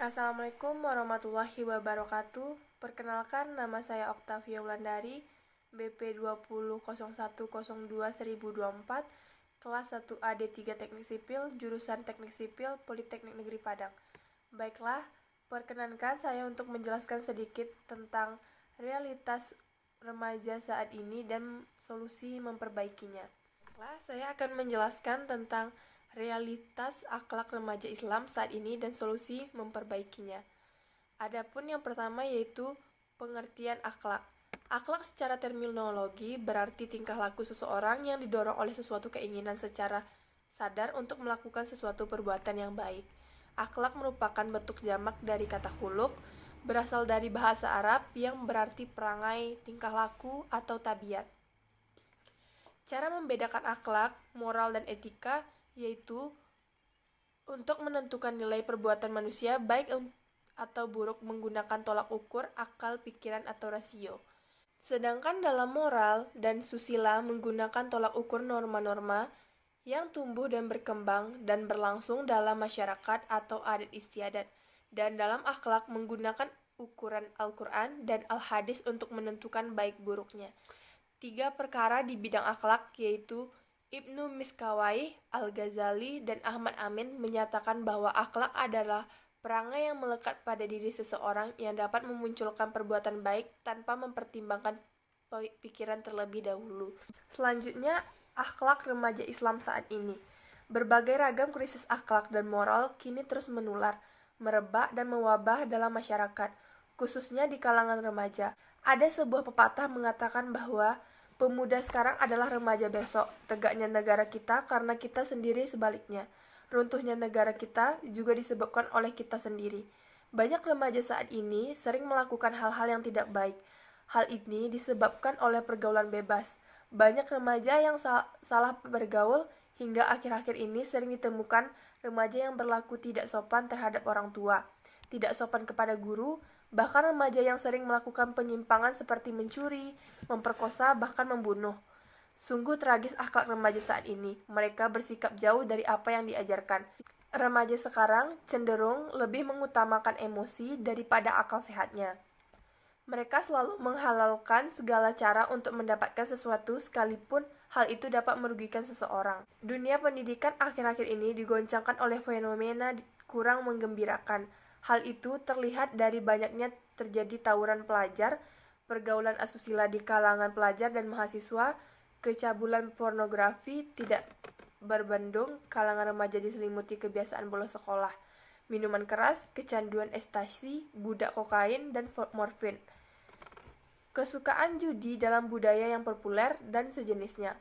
Assalamualaikum warahmatullahi wabarakatuh. Perkenalkan, nama saya Oktavia Wulandari, BP 2001021024, kelas 1A D3 Teknik Sipil, jurusan Teknik Sipil, Politeknik Negeri Padang. Baiklah, perkenankan saya untuk menjelaskan sedikit tentang realitas remaja saat ini dan solusi memperbaikinya. Baiklah, saya akan menjelaskan tentang realitas akhlak remaja Islam saat ini dan solusi memperbaikinya. Adapun yang pertama yaitu pengertian akhlak. Akhlak secara terminologi berarti tingkah laku seseorang yang didorong oleh sesuatu keinginan secara sadar untuk melakukan sesuatu perbuatan yang baik. Akhlak merupakan bentuk jamak dari kata khuluq, berasal dari bahasa Arab yang berarti perangai, tingkah laku, atau tabiat. Cara membedakan akhlak, moral, dan etika yaitu untuk menentukan nilai perbuatan manusia baik atau buruk menggunakan tolak ukur, akal, pikiran, atau rasio. Sedangkan dalam moral dan susila menggunakan tolak ukur norma-norma yang tumbuh dan berkembang dan berlangsung dalam masyarakat atau adat istiadat. Dan dalam akhlak menggunakan ukuran Al-Quran dan Al-Hadis untuk menentukan baik buruknya. 3 perkara di bidang akhlak yaitu Ibnu Miskawayh, Al-Ghazali, dan Ahmad Amin menyatakan bahwa akhlak adalah perangai yang melekat pada diri seseorang yang dapat memunculkan perbuatan baik tanpa mempertimbangkan pikiran terlebih dahulu. Selanjutnya, akhlak remaja Islam saat ini. Berbagai ragam krisis akhlak dan moral kini terus menular, merebak dan mewabah dalam masyarakat, khususnya di kalangan remaja. Ada sebuah pepatah mengatakan bahwa pemuda sekarang adalah remaja besok. Tegaknya negara kita karena kita sendiri sebaliknya. Runtuhnya negara kita juga disebabkan oleh kita sendiri. Banyak remaja saat ini sering melakukan hal-hal yang tidak baik. Hal ini disebabkan oleh pergaulan bebas. Banyak remaja yang salah bergaul hingga akhir-akhir ini sering ditemukan remaja yang berlaku tidak sopan terhadap orang tua, tidak sopan kepada guru, bahkan remaja yang sering melakukan penyimpangan seperti mencuri, memperkosa, bahkan membunuh. Sungguh tragis akhlak remaja saat ini. Mereka bersikap jauh dari apa yang diajarkan. Remaja sekarang cenderung lebih mengutamakan emosi daripada akal sehatnya. Mereka selalu menghalalkan segala cara untuk mendapatkan sesuatu sekalipun hal itu dapat merugikan seseorang. Dunia pendidikan akhir-akhir ini digoncangkan oleh fenomena kurang menggembirakan. Hal itu terlihat dari banyaknya terjadi tawuran pelajar, pergaulan asusila di kalangan pelajar dan mahasiswa, kecabulan pornografi tidak berbendung, kalangan remaja diselimuti kebiasaan bolos sekolah, minuman keras, kecanduan ekstasi, budak kokain, dan morfin, kesukaan judi dalam budaya yang populer, dan sejenisnya.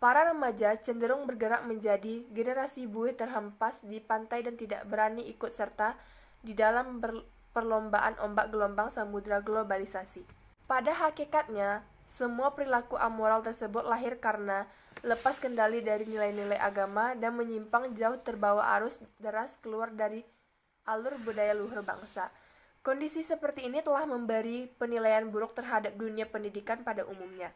Para remaja cenderung bergerak menjadi generasi buih terhempas di pantai dan tidak berani ikut serta di dalam perlombaan ombak gelombang samudra globalisasi. Pada hakikatnya, semua perilaku amoral tersebut lahir karena lepas kendali dari nilai-nilai agama dan menyimpang jauh terbawa arus deras keluar dari alur budaya luhur bangsa. Kondisi seperti ini telah memberi penilaian buruk terhadap dunia pendidikan pada umumnya.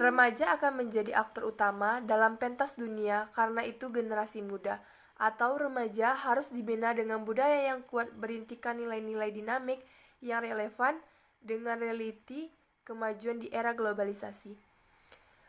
Remaja akan menjadi aktor utama dalam pentas dunia karena itu generasi muda atau remaja harus dibina dengan budaya yang kuat berintikan nilai-nilai dinamik yang relevan dengan realiti kemajuan di era globalisasi.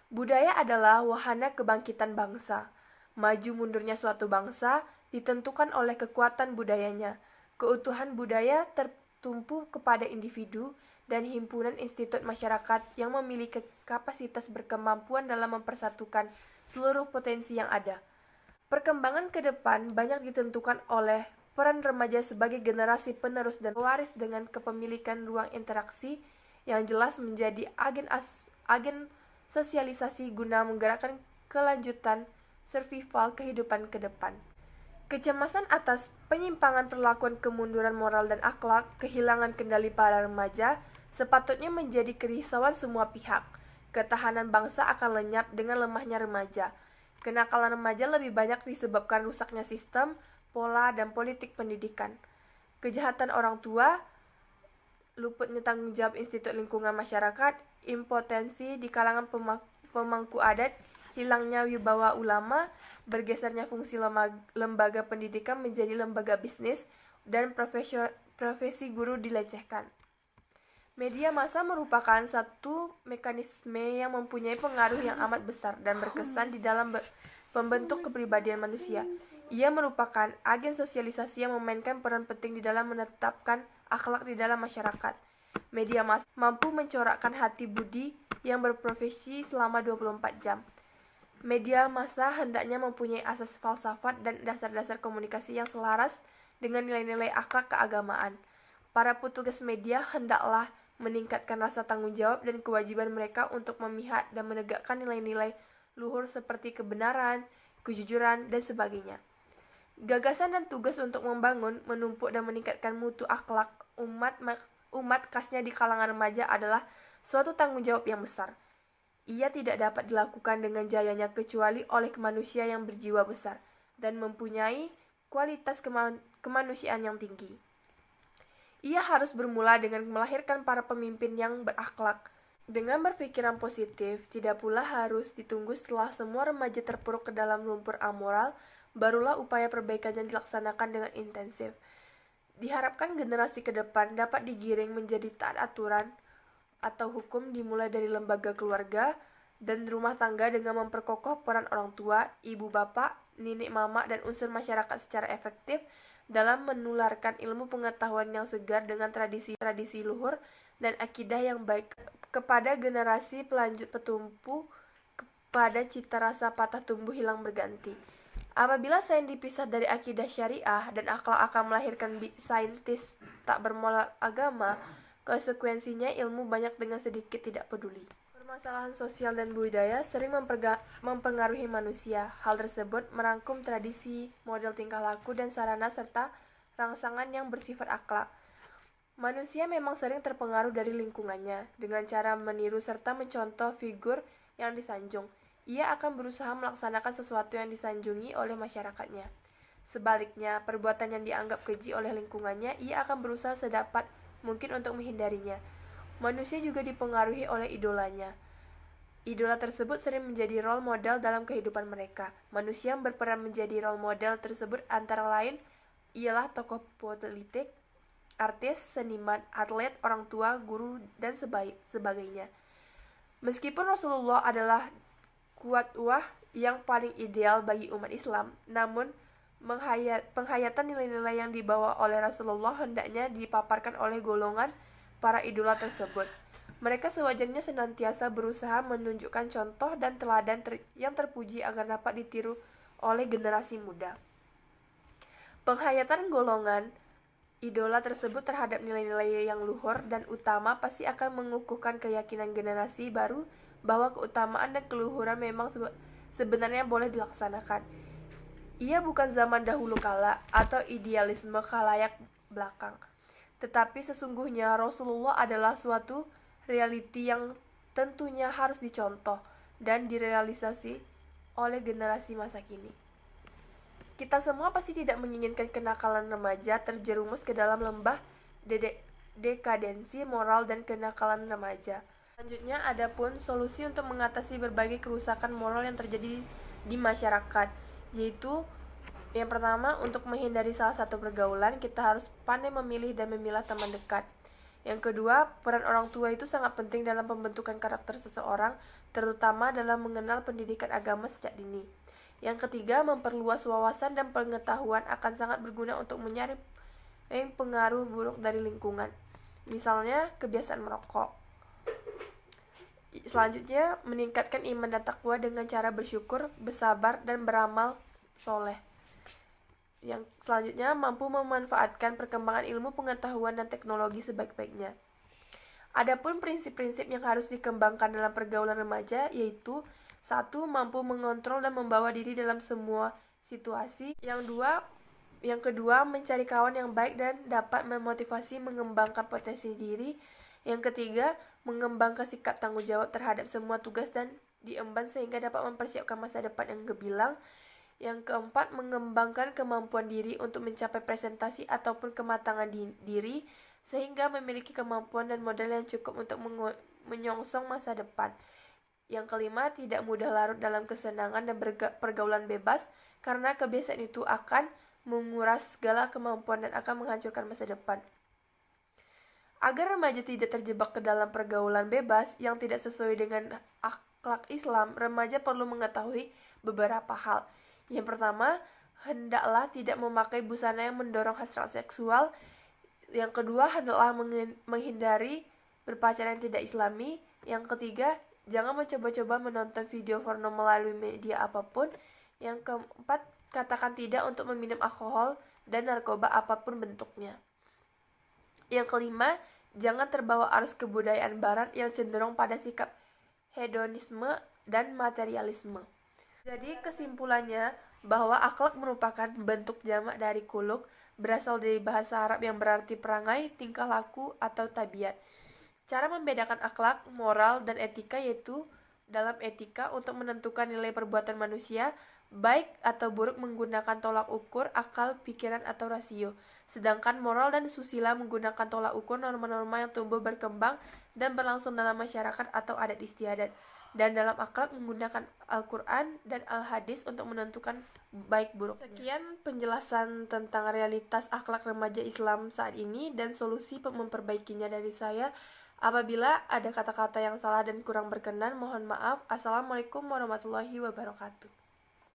Budaya adalah wahana kebangkitan bangsa. Maju mundurnya suatu bangsa ditentukan oleh kekuatan budayanya. Keutuhan budaya tertumpu kepada individu dan himpunan institut masyarakat yang memiliki kapasitas berkemampuan dalam mempersatukan seluruh potensi yang ada. Perkembangan ke depan banyak ditentukan oleh peran remaja sebagai generasi penerus dan pewaris dengan kepemilikan ruang interaksi yang jelas menjadi agen sosialisasi guna menggerakkan kelanjutan survival kehidupan ke depan. Kecemasan atas penyimpangan perlakuan kemunduran moral dan akhlak, kehilangan kendali para remaja, sepatutnya menjadi kerisauan semua pihak. Ketahanan bangsa akan lenyap dengan lemahnya remaja. Kenakalan remaja lebih banyak disebabkan rusaknya sistem, pola, dan politik pendidikan. Kejahatan orang tua, luputnya tanggung jawab institut lingkungan masyarakat, impotensi di kalangan pemangku adat, hilangnya wibawa ulama, bergesernya fungsi lembaga pendidikan menjadi lembaga bisnis, dan profesi guru dilecehkan. Media massa merupakan satu mekanisme yang mempunyai pengaruh yang amat besar dan berkesan di dalam pembentuk kepribadian manusia. Ia merupakan agen sosialisasi yang memainkan peran penting di dalam menetapkan akhlak di dalam masyarakat. Media massa mampu mencorakkan hati budi yang berprofesi selama 24 jam. Media massa hendaknya mempunyai asas falsafat dan dasar-dasar komunikasi yang selaras dengan nilai-nilai akhlak keagamaan. Para petugas media hendaklah meningkatkan rasa tanggung jawab dan kewajiban mereka untuk memihak dan menegakkan nilai-nilai luhur seperti kebenaran, kejujuran, dan sebagainya. Gagasan dan tugas untuk membangun, menumpuk, dan meningkatkan mutu akhlak umat khasnya di kalangan remaja adalah suatu tanggung jawab yang besar. Ia tidak dapat dilakukan dengan jayanya kecuali oleh manusia yang berjiwa besar dan mempunyai kualitas kemanusiaan yang tinggi. Ia harus bermula dengan melahirkan para pemimpin yang berakhlak. Dengan berpikiran positif, tidak pula harus ditunggu setelah semua remaja terpuruk ke dalam lumpur amoral, barulah upaya perbaikannya dilaksanakan dengan intensif. Diharapkan generasi ke depan dapat digiring menjadi taat aturan atau hukum dimulai dari lembaga keluarga dan rumah tangga dengan memperkokoh peran orang tua, ibu bapak, nenek mama, dan unsur masyarakat secara efektif dalam menularkan ilmu pengetahuan yang segar dengan tradisi luhur dan akidah yang baik kepada generasi pelanjut petumpu kepada cita rasa patah tumbuh hilang berganti. Apabila sains dipisah dari akidah syariah dan akhlak akan melahirkan saintis tak bermoral agama, konsekuensinya ilmu banyak dengan sedikit tidak peduli. Permasalahan sosial dan budaya sering mempengaruhi manusia. Hal tersebut merangkum tradisi, model tingkah laku, dan sarana serta rangsangan yang bersifat akhlak. Manusia memang sering terpengaruh dari lingkungannya dengan cara meniru serta mencontoh figur yang disanjung. Ia akan berusaha melaksanakan sesuatu yang disanjungi oleh masyarakatnya. Sebaliknya, perbuatan yang dianggap keji oleh lingkungannya, ia akan berusaha sedapat mungkin untuk menghindarinya. Manusia juga dipengaruhi oleh idolanya. Idola tersebut sering menjadi role model dalam kehidupan mereka. Manusia yang berperan menjadi role model tersebut antara lain ialah tokoh politik, artis, seniman, atlet, orang tua, guru, dan sebagainya. Meskipun Rasulullah adalah qudwah yang paling ideal bagi umat Islam, namun penghayatan nilai-nilai yang dibawa oleh Rasulullah hendaknya dipaparkan oleh golongan para idola tersebut. Mereka sewajarnya senantiasa berusaha menunjukkan contoh dan teladan yang terpuji agar dapat ditiru oleh generasi muda. Penghayatan golongan idola tersebut terhadap nilai-nilai yang luhur dan utama pasti akan mengukuhkan keyakinan generasi baru bahwa keutamaan dan keluhuran memang sebenarnya boleh dilaksanakan. Ia bukan zaman dahulu kala atau idealisme khalayak belakang. Tetapi sesungguhnya Rasulullah adalah suatu realiti yang tentunya harus dicontoh dan direalisasi oleh generasi masa kini. Kita semua pasti tidak menginginkan kenakalan remaja terjerumus ke dalam lembah dekadensi moral dan kenakalan remaja. Selanjutnya, ada pun solusi untuk mengatasi berbagai kerusakan moral yang terjadi di masyarakat, yaitu yang pertama, untuk menghindari salah satu pergaulan, kita harus pandai memilih dan memilah teman dekat. Yang kedua, peran orang tua itu sangat penting dalam pembentukan karakter seseorang, terutama dalam mengenal pendidikan agama sejak dini. Yang ketiga, memperluas wawasan dan pengetahuan akan sangat berguna untuk menyaring pengaruh buruk dari lingkungan. Misalnya, kebiasaan merokok. Selanjutnya, meningkatkan iman dan takwa dengan cara bersyukur, bersabar, dan beramal soleh. Yang selanjutnya, mampu memanfaatkan perkembangan ilmu pengetahuan dan teknologi sebaik-baiknya. Adapun prinsip-prinsip yang harus dikembangkan dalam pergaulan remaja yaitu 1. Mampu mengontrol dan membawa diri dalam semua situasi. Yang kedua, mencari kawan yang baik dan dapat memotivasi mengembangkan potensi diri. Yang ketiga, mengembangkan sikap tanggung jawab terhadap semua tugas dan diemban sehingga dapat mempersiapkan masa depan yang gemilang. Yang keempat, mengembangkan kemampuan diri untuk mencapai presentasi ataupun kematangan diri sehingga memiliki kemampuan dan modal yang cukup untuk menyongsong masa depan. Yang kelima, tidak mudah larut dalam kesenangan dan pergaulan bebas karena kebiasaan itu akan menguras segala kemampuan dan akan menghancurkan masa depan. Agar remaja tidak terjebak ke dalam pergaulan bebas yang tidak sesuai dengan akhlak Islam, remaja perlu mengetahui beberapa hal. Yang pertama, hendaklah tidak memakai busana yang mendorong hasrat seksual. Yang kedua, hendaklah menghindari berpacaran yang tidak islami. Yang ketiga, jangan mencoba-coba menonton video porno melalui media apapun. Yang keempat, katakan tidak untuk meminum alkohol dan narkoba apapun bentuknya. Yang kelima, jangan terbawa arus kebudayaan barat yang cenderung pada sikap hedonisme dan materialisme. Jadi kesimpulannya bahwa akhlak merupakan bentuk jamak dari kuluk, berasal dari bahasa Arab yang berarti perangai, tingkah laku, atau tabiat. Cara membedakan akhlak, moral, dan etika yaitu dalam etika untuk menentukan nilai perbuatan manusia, baik atau buruk menggunakan tolak ukur, akal, pikiran, atau rasio. Sedangkan moral dan susila menggunakan tolak ukur norma-norma yang tumbuh berkembang dan berlangsung dalam masyarakat atau adat istiadat. Dan dalam akhlak menggunakan Al-Quran dan Al-Hadis untuk menentukan baik buruknya. Sekian penjelasan tentang realitas akhlak remaja Islam saat ini dan solusi memperbaikinya dari saya. Apabila ada kata-kata yang salah dan kurang berkenan, mohon maaf. Assalamualaikum warahmatullahi wabarakatuh.